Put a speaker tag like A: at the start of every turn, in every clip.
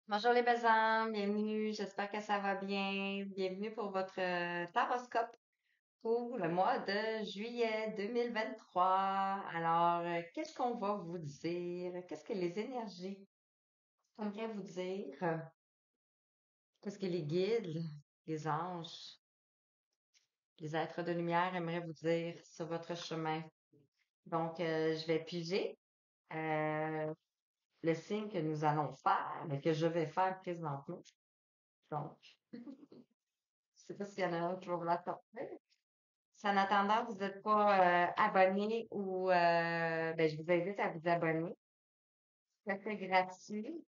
A: Bonjour les belles âmes, bienvenue, j'espère que ça va bien. Bienvenue pour votre taroscope pour le mois de juillet 2023. Alors, qu'est-ce qu'on va vous dire? Qu'est-ce que les énergies aimeraient vous dire? Qu'est-ce que les guides, les anges, les êtres de lumière aimeraient vous dire sur votre chemin? Donc, je vais piger euh, le signe que nous allons faire, mais que je vais faire présentement. Donc, je sais pas s'il y en a un qui va vouloir tenter. Si en attendant, vous n'êtes pas abonné ou ben, je vous invite à vous abonner. Ça fait gratuit.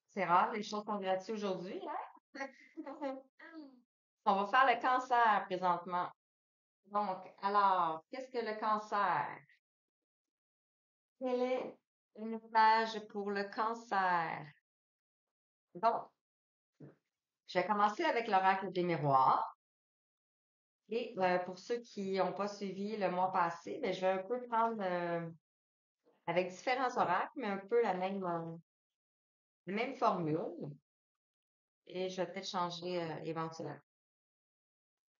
A: C'est rare, les choses sont gratuites aujourd'hui, hein? On va faire le cancer présentement. Donc, alors, qu'est-ce que le cancer? Quelle est une page pour le cancer? Donc, je vais commencer avec l'oracle des miroirs. Et pour ceux qui n'ont pas suivi le mois passé, ben, je vais un peu prendre avec différents oracles, mais un peu la même formule. Et je vais peut-être changer éventuellement.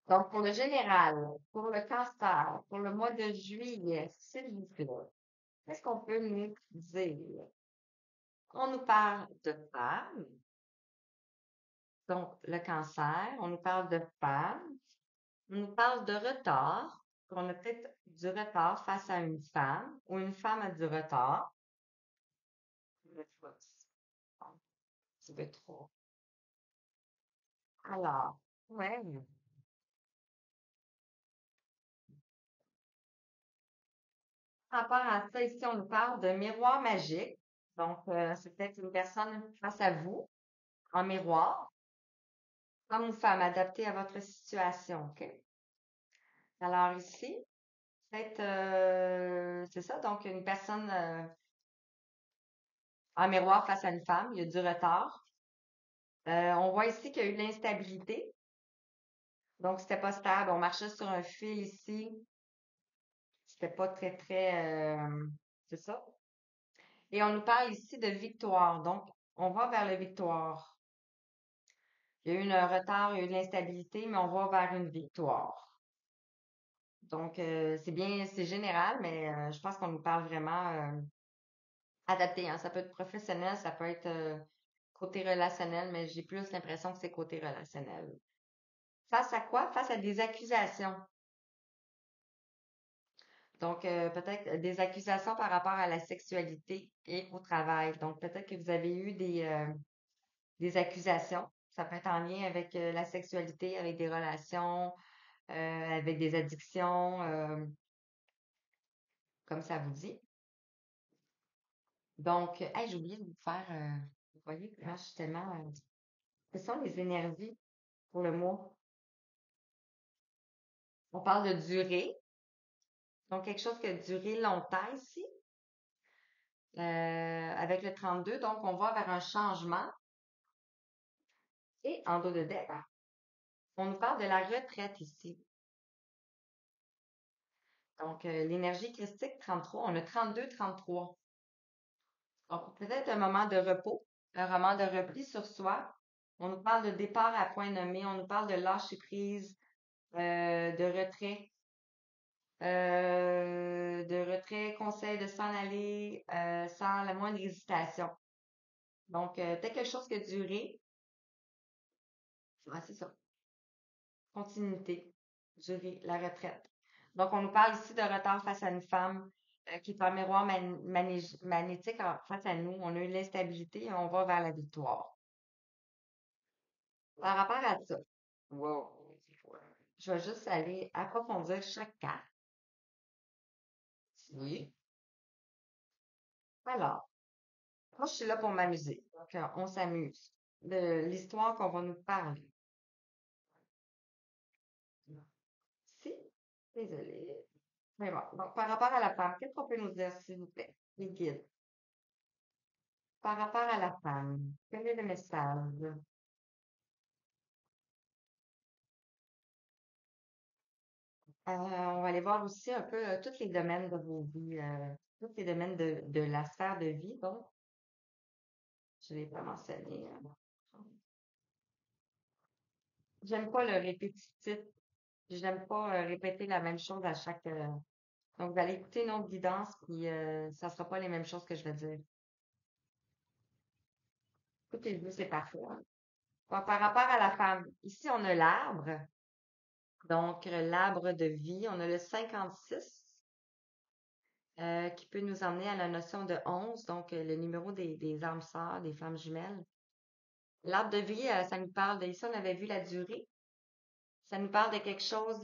A: Donc, pour le général, pour le cancer, pour le mois de juillet, s'il vous plaît, qu'est-ce qu'on peut nous dire? On nous parle de femmes, donc le cancer, on nous parle de femmes, on nous parle de retard, qu'on a peut-être du retard face à une femme, ou une femme a du retard. Un petit peu trop. Alors, ouais. Par rapport à ça, ici, on nous parle de miroir magique. Donc, c'est peut-être une personne face à vous, en miroir, homme ou femme, adapté à votre situation, OK? Alors ici, peut-être, c'est ça, donc une personne en miroir face à une femme, il y a du retard. On voit ici qu'il y a eu de l'instabilité, donc c'était pas stable. On marchait sur un fil ici, c'était pas c'est ça. Et on nous parle ici de victoire, donc on va vers la victoire. Il y a eu un retard, il y a eu de l'instabilité, mais on va vers une victoire. Donc, c'est bien, c'est général, mais je pense qu'on nous parle vraiment adapté, hein. Ça peut être professionnel, ça peut être côté relationnel, mais j'ai plus l'impression que c'est côté relationnel. Face à quoi? Face à des accusations. Donc, peut-être des accusations par rapport à la sexualité et au travail. Donc, peut-être que vous avez eu des accusations. Ça peut être en lien avec la sexualité, avec des relations, avec des addictions, comme ça vous dit. Donc, hey, j'ai oublié de vous faire, vous voyez, moi, je suis tellement, ce sont les énergies pour le mois. On parle de durée, donc quelque chose qui a duré longtemps ici, avec le 32. Donc on va vers un changement. Et en dos de deck, on nous parle de la retraite ici. Donc, l'énergie christique 33, on a 32, 33. Donc, peut-être un moment de repos, un moment de repli sur soi. On nous parle de départ à point nommé, on nous parle de lâcher prise, de retrait, conseil de s'en aller sans la moindre hésitation. Donc, peut-être quelque chose qui a duré. Ouais, c'est ça. Continuité, durée, la retraite. Donc, on nous parle ici de retard face à une femme qui est en miroir magnétique face à nous. On a eu l'instabilité et on va vers la victoire. Par rapport à ça, wow, je vais juste aller approfondir chaque carte. Oui. Alors, moi, je suis là pour m'amuser. Donc, on s'amuse. De l'histoire qu'on va nous parler. Si, désolée. Mais bon, donc, par rapport à la femme, qu'est-ce qu'on peut nous dire, s'il vous plaît, les guides? Par rapport à la femme, quel est le message? On va aller voir aussi un peu tous les domaines de vos vies, tous les domaines de la sphère de vie, donc. Je l'ai pas mentionné. J'aime pas le répétitif. J'aime pas répéter la même chose à chaque. Donc, vous allez écouter une autre guidance, puis ça sera pas les mêmes choses que je vais dire. Écoutez-vous, c'est parfait. Bon, par rapport à la femme, ici, on a l'arbre. Donc, l'arbre de vie. On a le 56 qui peut nous emmener à la notion de 11, donc le numéro des âmes sœurs, des femmes jumelles. L'arbre de vie, ça nous parle de, ici, on avait vu la durée. Ça nous parle de quelque chose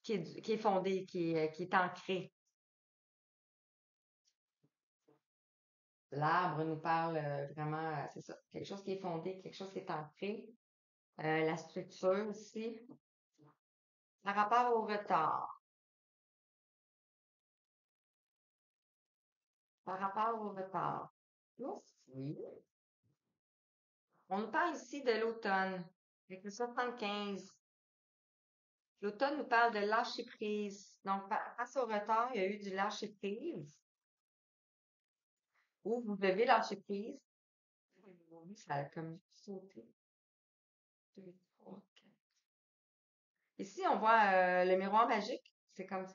A: qui est fondé, qui est ancré. L'arbre nous parle vraiment, c'est ça, quelque chose qui est fondé, quelque chose qui est ancré. La structure aussi. Par rapport au retard. Par rapport au retard. Oui. On nous parle ici de l'automne. Avec le 75. L'automne nous parle de lâcher prise. Donc, face au retard, il y a eu du lâcher prise. Ou vous devez lâcher prise. Oui, ça a comme sauté. Deux, trois, quatre. Ici, on voit le miroir magique. C'est comme,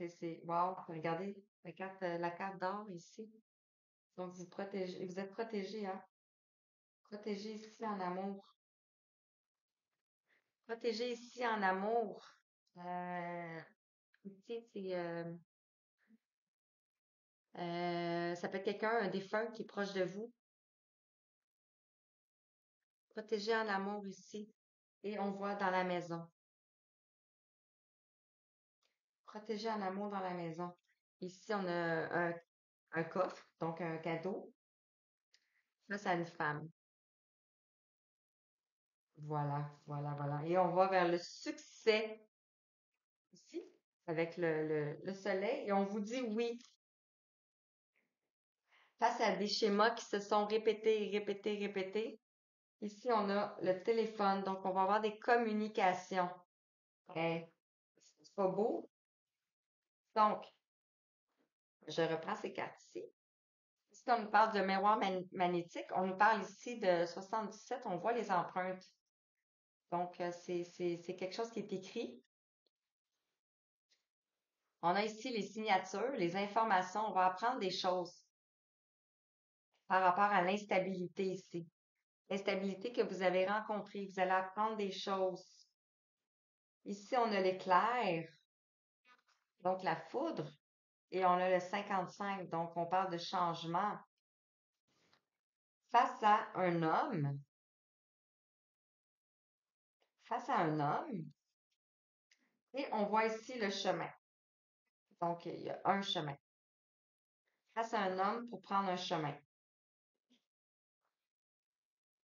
A: wow, regardez la carte d'or ici. Donc, vous êtes protégé, hein? Protégé ici en amour. Protégé ici en amour. Euh, ici, ça peut être quelqu'un, un défunt qui est proche de vous. Protégé en amour ici. Et on voit dans la maison. Protégé en amour dans la maison. Ici, on a un coffre, donc un cadeau. Ça, c'est une femme. Voilà, voilà, voilà. Et on va vers le succès ici, avec le soleil. Et on vous dit oui. Face à des schémas qui se sont répétés, répétés, répétés. Ici, on a le téléphone. Donc, on va avoir des communications. Eh, c'est pas beau? Donc, je reprends ces cartes ici. Si on nous parle de miroir magnétique, on nous parle ici de 77, on voit les empreintes. Donc, c'est quelque chose qui est écrit. On a ici les signatures, les informations. On va apprendre des choses par rapport à l'instabilité ici. L'instabilité que vous avez rencontrée. Vous allez apprendre des choses. Ici, on a l'éclair, donc la foudre, et on a le 55, donc on parle de changement. Face à un homme, face à un homme, et on voit ici le chemin. Donc, il y a un chemin. Face à un homme pour prendre un chemin.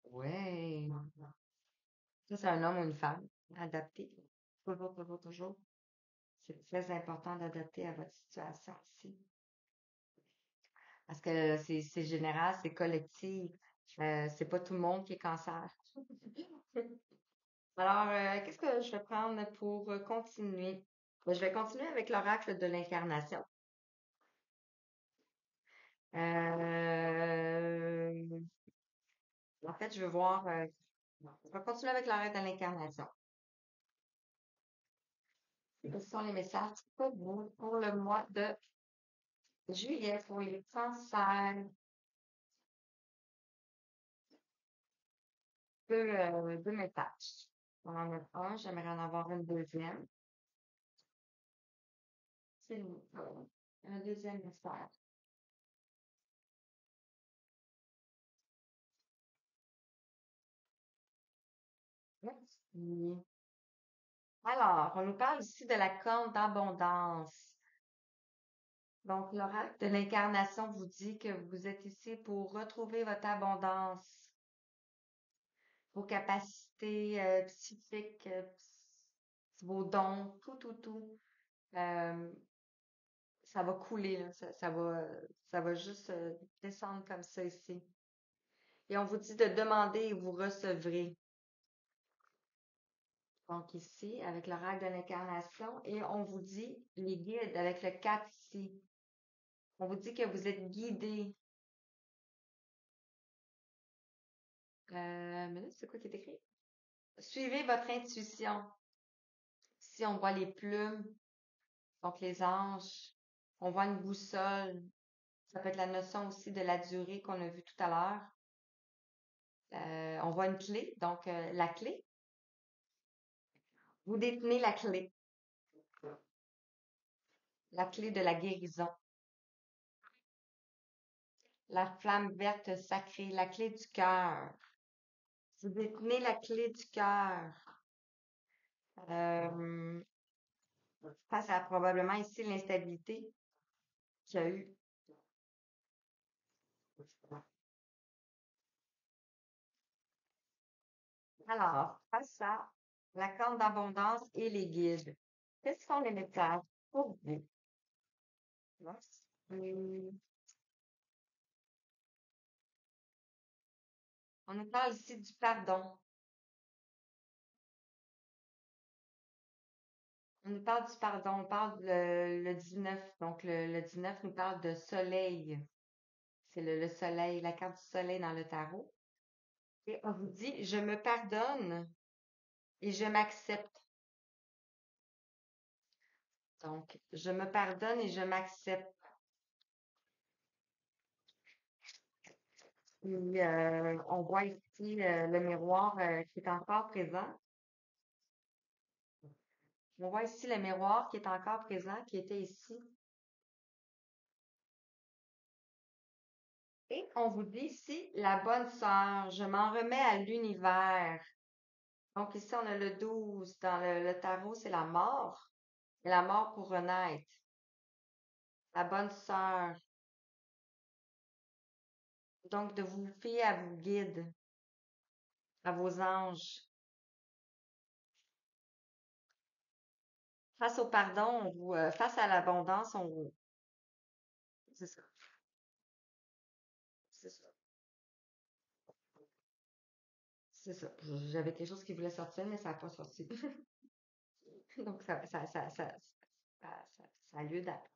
A: Ouais. Ça, c'est un homme ou une femme. Adapté. Toujours, toujours, toujours. C'est très important d'adapter à votre situation ici. Parce que c'est général, c'est collectif. C'est pas tout le monde qui est cancer. Alors, qu'est-ce que je vais prendre pour continuer? Ben, je vais continuer avec l'oracle de l'incarnation. Euh, en fait, je veux voir. Je vais continuer avec l'oracle de l'incarnation. Quels sont les messages pour vous pour le mois de juillet pour les cancers? Deux messages. On en a un, j'aimerais en avoir une deuxième. C'est un deuxième message. Merci. Alors, on nous parle ici de la corne d'abondance. Donc, l'oracle de l'incarnation vous dit que vous êtes ici pour retrouver votre abondance, vos capacités psychiques, vos dons, tout, tout, tout. Euh, ça va couler, là. Ça va juste descendre comme ça ici. Et on vous dit de demander et vous recevrez. Donc ici, avec l'oracle de l'incarnation, et on vous dit les guides avec le 4 ici. On vous dit que vous êtes guidé. Mais là, c'est quoi qui est écrit? Suivez votre intuition. Ici, on voit les plumes, donc les anges. On voit une boussole. Ça peut être la notion aussi de la durée qu'on a vue tout à l'heure. On voit une clé, donc la clé. Vous détenez la clé de la guérison, la flamme verte sacrée, la clé du cœur. Vous détenez la clé du cœur. Euh, Face à probablement ici l'instabilité qu'il y a eu. Alors, face à la corne d'abondance et les guides. Quels sont les messages pour vous? Hum, On nous parle ici du pardon. On nous parle du pardon. On parle le 19. Donc, le 19 nous parle de soleil. C'est le soleil, la carte du soleil dans le tarot. Et on vous dit, je me pardonne et je m'accepte. Donc, je me pardonne et je m'accepte. Puis, on voit ici le miroir qui est encore présent. On voit ici le miroir qui est encore présent, qui était ici. Et on vous dit ici, la bonne sœur, je m'en remets à l'univers. Donc ici, on a le 12. Dans le tarot, c'est la mort. Et la mort pour renaître. La bonne sœur. Donc, de vous fier à vos guides, à vos anges. Face au pardon, face à l'abondance, c'est ça, c'est ça, c'est ça. J'avais quelque chose qui voulait sortir, mais ça n'a pas sorti. Donc, ça a lieu d'être.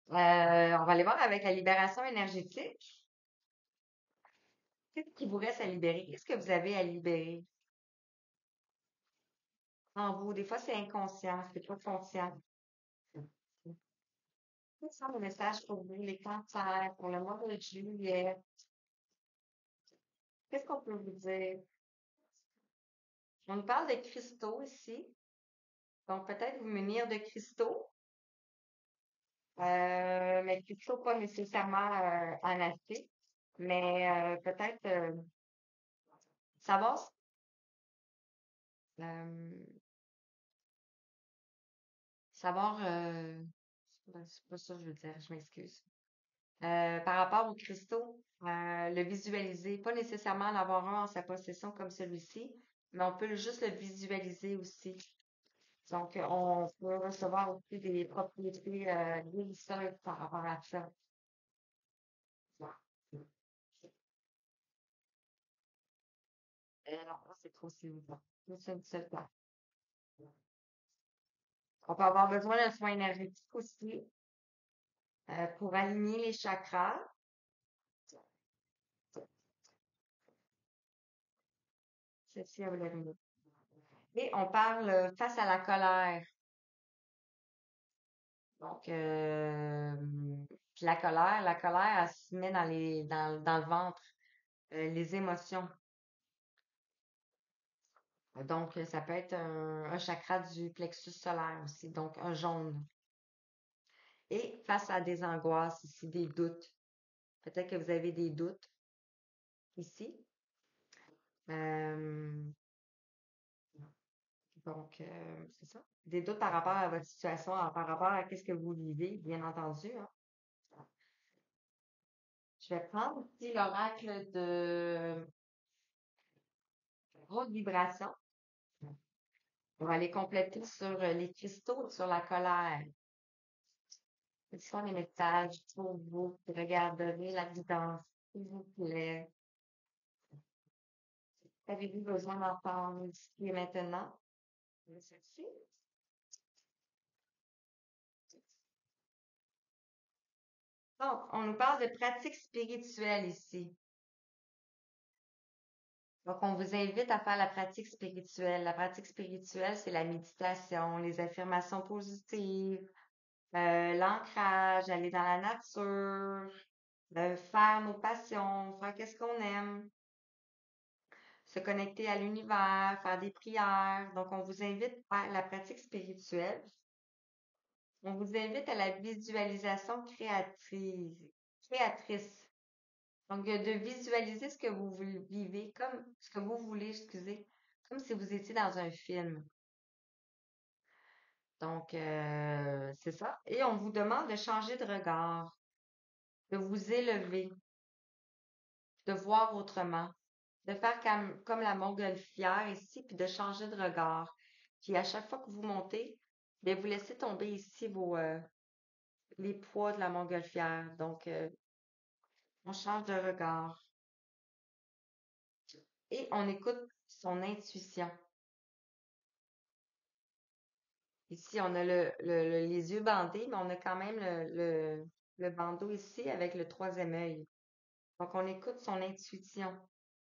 A: On va aller voir avec la libération énergétique. Qu'est-ce qui vous reste à libérer? Qu'est-ce que vous avez à libérer en vous? Des fois, c'est inconscient, c'est pas conscient. Quels sont les messages pour vous, les cancers, pour le mois de juillet? Qu'est-ce qu'on peut vous dire? On nous parle de cristaux ici. Donc, peut-être vous munir de cristaux, mais cristaux pas nécessairement en acier, mais peut-être savoir, euh, savoir, c'est pas ça que je veux dire, je m'excuse. Par rapport aux cristaux, le visualiser, pas nécessairement en avoir un en sa possession comme celui-ci, mais on peut juste le visualiser aussi. Donc, on peut recevoir aussi des propriétés guérisseuses par rapport à ça. Non, c'est trop simple. Juste une seule fois. On peut avoir besoin d'un soin énergétique aussi pour aligner les chakras. Ceci, on va le Et on parle face à la colère. Donc, puis la colère, elle se met dans le ventre, les émotions. Donc, ça peut être un chakra du plexus solaire aussi, donc un jaune. Et face à des angoisses ici, des doutes. Peut-être que vous avez des doutes ici. Euh, donc, c'est ça. Des doutes par rapport à votre situation, par rapport à qu'est-ce que vous vivez, bien entendu, hein. Je vais prendre ici l'oracle de haute vibration. On va aller compléter sur les cristaux, sur la colère. Quels sont les messages pour vous qui regarderez la guidance, s'il vous plaît? Avez-vous besoin d'entendre ce qui est maintenant? Ceci. Donc, on nous parle de pratiques spirituelles ici. Donc, on vous invite à faire la pratique spirituelle. La pratique spirituelle, c'est la méditation, les affirmations positives, l'ancrage, aller dans la nature, faire nos passions, faire qu'est-ce qu'on aime, se connecter à l'univers, faire des prières. Donc, on vous invite à faire la pratique spirituelle. On vous invite à la visualisation créatrice. Donc, de visualiser ce que vous vivez comme ce que vous voulez, excusez, comme si vous étiez dans un film. Donc, c'est ça. Et on vous demande de changer de regard, de vous élever, de voir autrement, de faire comme la montgolfière ici, puis de changer de regard. Puis à chaque fois que vous montez, bien, vous laissez tomber ici les poids de la montgolfière. Donc, on change de regard et on écoute son intuition. Ici, on a les yeux bandés, mais on a quand même le bandeau ici avec le troisième œil. Donc, on écoute son intuition.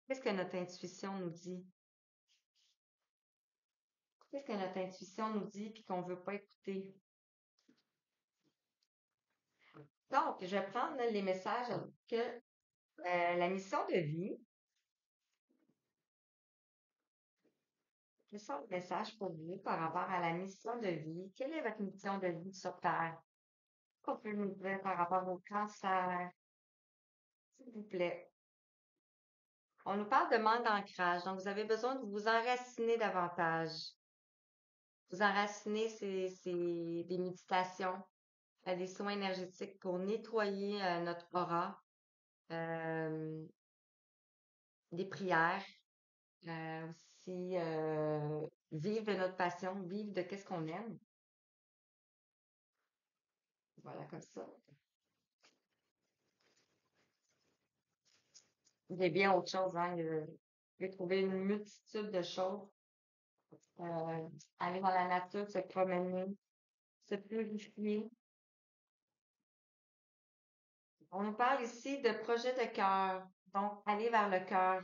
A: Qu'est-ce que notre intuition nous dit? Qu'est-ce que notre intuition nous dit puis qu'on veut pas écouter? Donc, je vais prendre là, les messages que la mission de vie. Quels sont les messages pour vous par rapport à la mission de vie? Quelle est votre mission de vie sur Terre? Qu'on peut nous dire par rapport au cancer, s'il vous plaît? On nous parle de manque d'ancrage, donc vous avez besoin de vous enraciner davantage. Vous enraciner, c'est des méditations, des soins énergétiques pour nettoyer notre aura, euh, des prières, aussi vivre de notre passion, vivre de qu'est-ce qu'on aime. Voilà, comme ça. J'ai bien autre chose, hein. J'ai trouvé une multitude de choses. Euh, aller dans la nature, se promener, se purifier. On nous parle ici de projet de cœur. Donc, aller vers le cœur.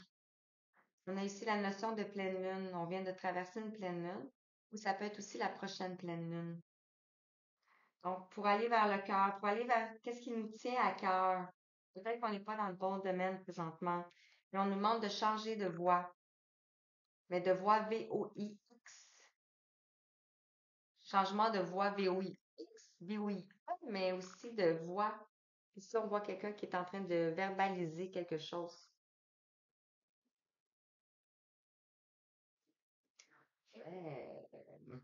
A: On a ici la notion de pleine lune. On vient de traverser une pleine lune. Ou ça peut être aussi la prochaine pleine lune. Donc, pour aller vers le cœur, pour aller vers qu'est-ce qui nous tient à cœur. Peut-être qu'on n'est pas dans le bon domaine présentement. Mais on nous demande de changer de voie. Mais de voie VOIX. Changement de voix VOIX, mais aussi de voix. Ici, on voit quelqu'un qui est en train de verbaliser quelque chose. Euh,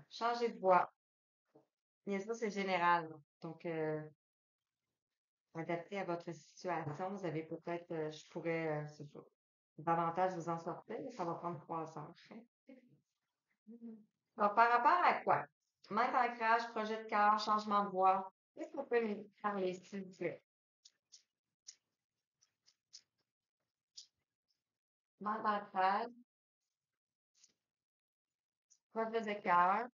A: changer de voix. Bien sûr, c'est général. Donc, adapté à votre situation, vous avez peut-être, je pourrais, c'est ça, davantage vous en sortir, mais ça va prendre 3 heures. Donc, par rapport à quoi? Manque d'ancrage, projet de cœur, changement de voix. Qu'est-ce qu'on peut nous parler, s'il vous plaît? Manque d'ancrage, projet de cœur,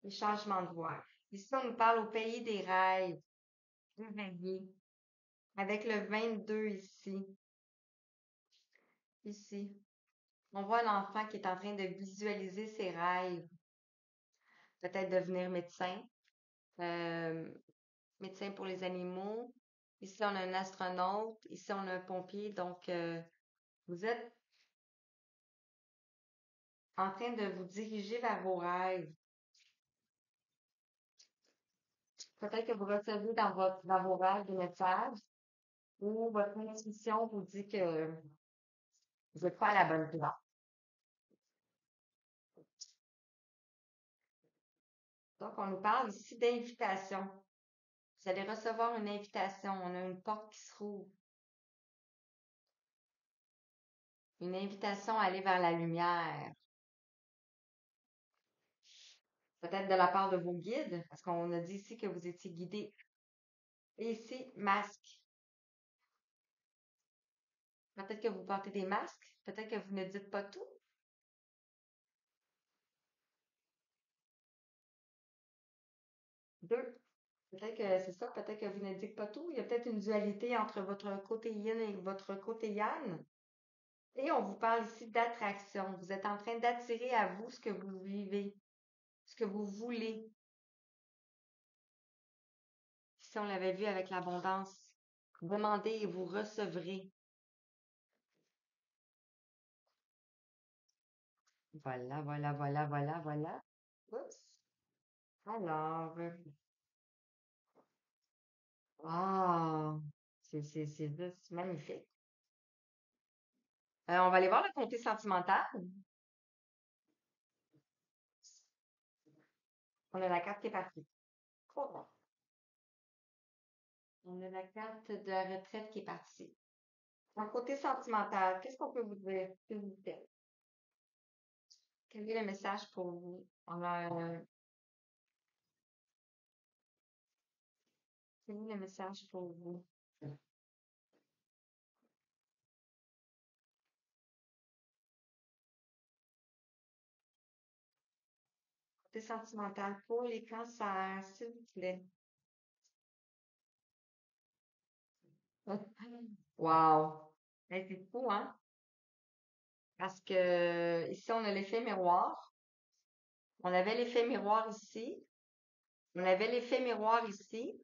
A: et changement de voix. Ici, on nous parle au pays des rêves, réveillé, avec le 22 ici. Ici. On voit l'enfant qui est en train de visualiser ses rêves. Peut-être devenir médecin, euh, médecin pour les animaux. Ici, on a un astronaute. Ici, on a un pompier. Donc, vous êtes en train de vous diriger vers vos rêves. Peut-être que vous recevez dans vos rêves des messages ou votre intuition vous dit que vous n'êtes pas à la bonne place. Donc, on nous parle ici d'invitation. Vous allez recevoir une invitation. On a une porte qui se rouvre. Une invitation à aller vers la lumière. Peut-être de la part de vos guides, parce qu'on a dit ici que vous étiez guidé. Et ici, masque. Peut-être que vous portez des masques. Peut-être que vous ne dites pas tout. Deux. Peut-être que c'est ça, peut-être que vous ne dites pas tout. Il y a peut-être une dualité entre votre côté yin et votre côté yang. Et on vous parle ici d'attraction. Vous êtes en train d'attirer à vous ce que vous vivez, ce que vous voulez. Si on l'avait vu avec l'abondance, demandez et vous recevrez. Voilà, voilà, voilà, voilà, voilà. Oups. Alors, ah, c'est juste magnifique. On va aller voir le côté sentimental. On a la carte qui est partie. Trop bon. On a la carte de la retraite qui est partie. En côté sentimental, qu'est-ce qu'on peut vous dire, s'il vous plaît? Quel est le message pour vous? Quel est le message pour vous? Côté sentimental pour les cancers, s'il vous plaît. Wow! C'est fou, hein? Parce que ici, on a l'effet miroir. On avait l'effet miroir ici. On avait l'effet miroir ici.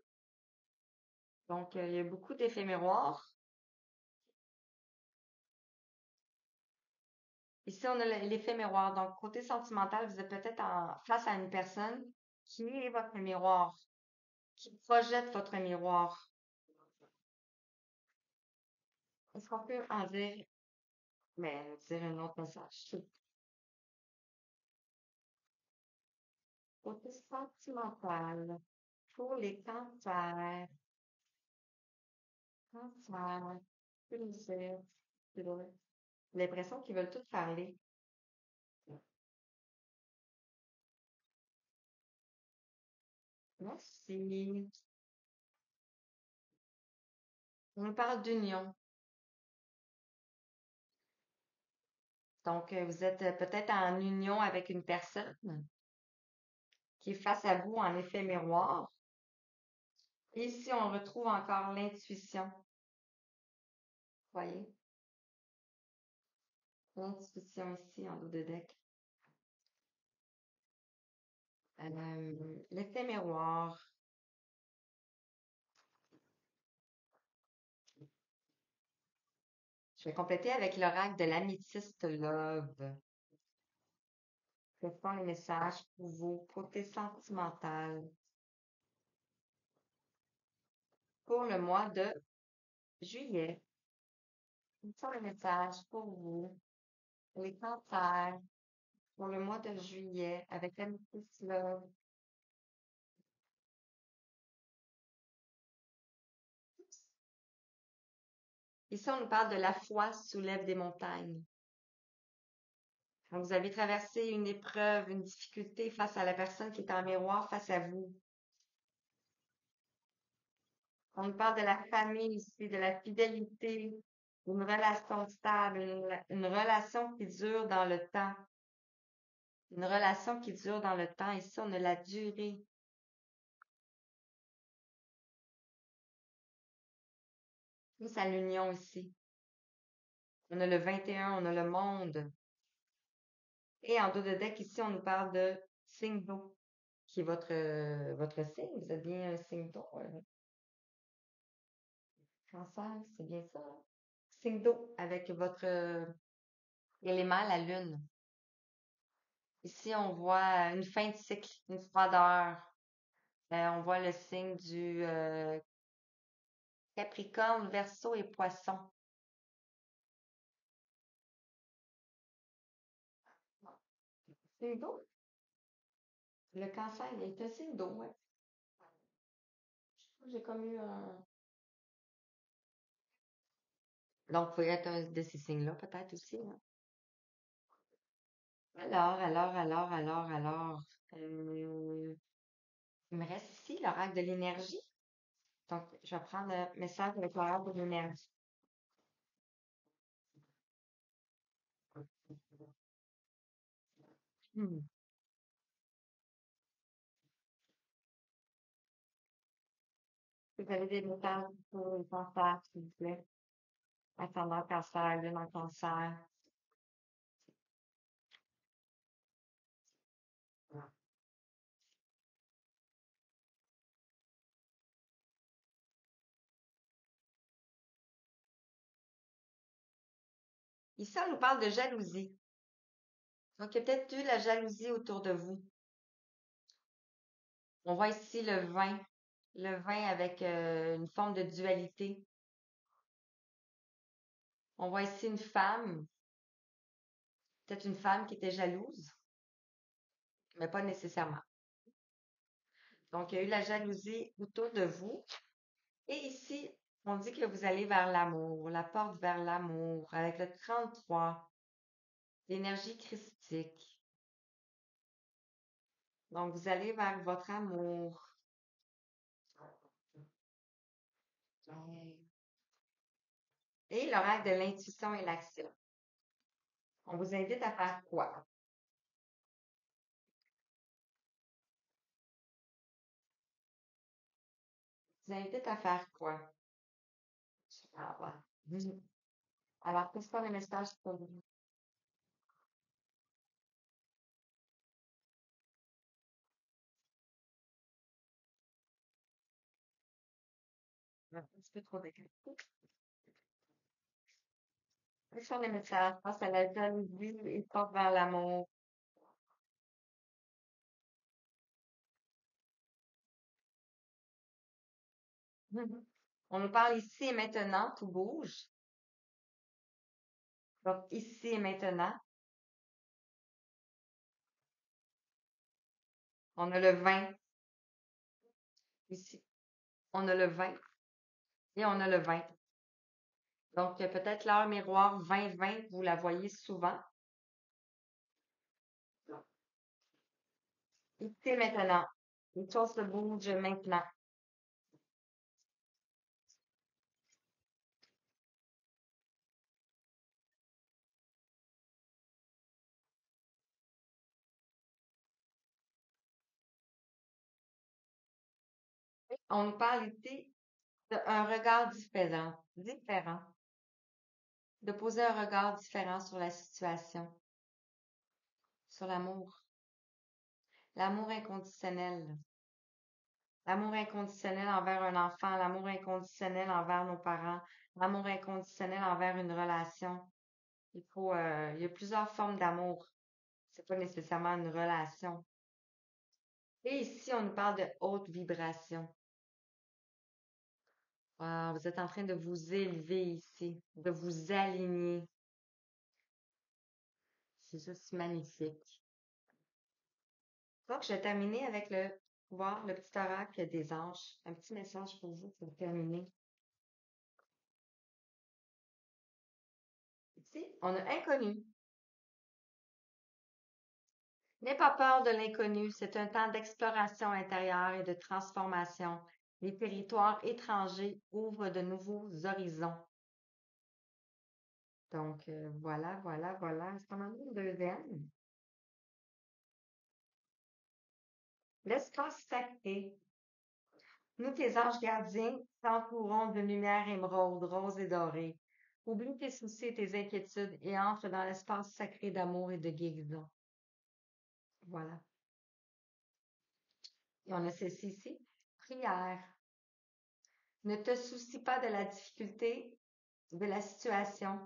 A: Donc, il y a beaucoup d'effets miroirs. Ici, on a l'effet miroir. Donc, côté sentimental, vous êtes peut-être face à une personne qui est votre miroir, qui projette votre miroir. Est-ce qu'on peut en dire, mais dire un autre message? Côté sentimental, pour les cancers, cancers, plaisir, drôle. L'impression qu'ils veulent tout parler. Merci. On nous parle d'union. Donc, vous êtes peut-être en union avec une personne qui est face à vous en effet miroir. Et ici, on retrouve encore l'intuition. Voyez? L'intuition ici en dos de deck. L'effet miroir. Je vais compléter avec l'oracle de l'améthyste love. Quels sont les messages pour vous, côté sentimental, pour le mois de juillet? Quels sont les messages pour vous, les cancers, pour le mois de juillet, avec l'améthyste love? Ici, on nous parle de la foi soulève des montagnes. Quand vous avez traversé une épreuve, une difficulté face à la personne qui est en miroir face à vous. On nous parle de la famille ici, de la fidélité, d'une relation stable, une relation qui dure dans le temps. Une relation qui dure dans le temps. Ici, on a la durée. Plus à l'union ici. On a le 21, on a le monde. Et en dos de deck, ici, on nous parle de signe d'eau, qui est votre signe. Vous êtes bien un signe d'eau. Cancer, c'est bien ça. Signe d'eau avec votre élément, la lune. Ici, on voit une fin de cycle, une froideur. On voit le signe du Capricorne, Verseau et Poisson. Signe d'eau. Le cancer, il est un signe d'eau, ouais. J'ai comme eu un... Donc, il faut être un de ces signes-là, peut-être aussi, hein. Alors. Il me reste ici l'oracle de l'énergie. Donc, je vais prendre le message avec l'oracle de l'énergie. Hmm. Vous avez des messages pour le cancer, s'il vous plaît. Ascendant cancer, lune en cancer. Ici, on nous parle de jalousie. Donc, il y a peut-être eu la jalousie autour de vous. On voit ici le vin. Le vin avec une forme de dualité. On voit ici une femme, peut-être une femme qui était jalouse, mais pas nécessairement. Donc, il y a eu la jalousie autour de vous. Et ici, on dit que vous allez vers l'amour, la porte vers l'amour, avec le 33, l'énergie christique. Donc, vous allez vers votre amour. Et l'horaire de l'intuition et l'action. On vous invite à faire quoi? On vous invite à faire quoi? Ah, ouais. Alors, qu'est-ce qu'on a le message pour vous? Un petit peu trop décalé. Quels sont les messages face à la jalousie et porte vers l'amour? On nous parle ici et maintenant, tout bouge. Donc, ici et maintenant, on a le 20 ici. On a le 20 et on a le 20. Donc, peut-être l'heure miroir 20-20, vous la voyez souvent. Ici et maintenant. Les choses se bougent maintenant. On nous parle ici d'un regard différent. Différent. De poser un regard différent sur la situation, sur l'amour. L'amour inconditionnel. L'amour inconditionnel envers un enfant, l'amour inconditionnel envers nos parents, l'amour inconditionnel envers une relation. Il y a plusieurs formes d'amour. C'est pas nécessairement une relation. Et ici, on nous parle de haute vibration. Wow, vous êtes en train de vous élever ici, de vous aligner. C'est juste magnifique. Donc, je vais terminer avec le pouvoir, le petit oracle des anges. Un petit message pour vous pour terminer. Ici, on a inconnu. N'aie pas peur de l'inconnu. C'est un temps d'exploration intérieure et de transformation. Les territoires étrangers ouvrent de nouveaux horizons. Donc, voilà, voilà, voilà. Est-ce qu'on en a une deuxième? L'espace sacré. Nous, tes anges gardiens, t'entourons de lumière émeraude, rose et dorée. Oublie tes soucis et tes inquiétudes et entre dans l'espace sacré d'amour et de guérison. Voilà. Et on a ceci ici. Prière. Ne te soucie pas de la difficulté, de la situation.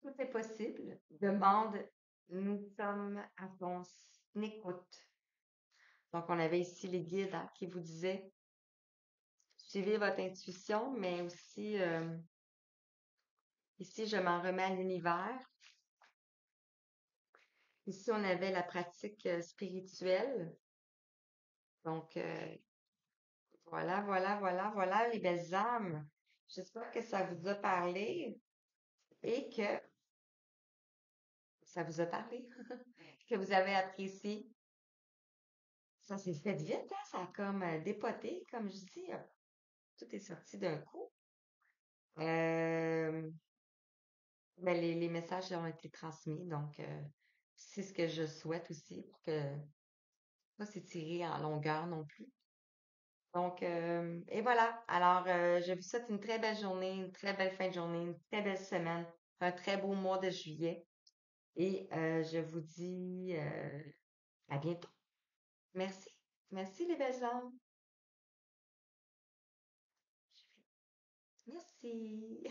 A: Tout est possible. Demande. Nous sommes à ton écoute. Donc, on avait ici les guides qui vous disaient, suivez votre intuition, mais aussi, ici, je m'en remets à l'univers. Ici, on avait la pratique spirituelle. Donc, voilà, voilà, voilà, voilà, les belles âmes. J'espère que ça vous a parlé et que ça vous a parlé, que vous avez apprécié. Ça s'est fait vite, hein? Ça a comme dépoté, comme je dis. Tout est sorti d'un coup. Euh, mais les messages ont été transmis, donc c'est ce que je souhaite aussi pour que pas s'étirer en longueur non plus. Donc, et voilà. Alors, je vous souhaite une très belle journée, une très belle fin de journée, une très belle semaine, un très beau mois de juillet. Et je vous dis à bientôt. Merci. Merci les belles âmes. Merci.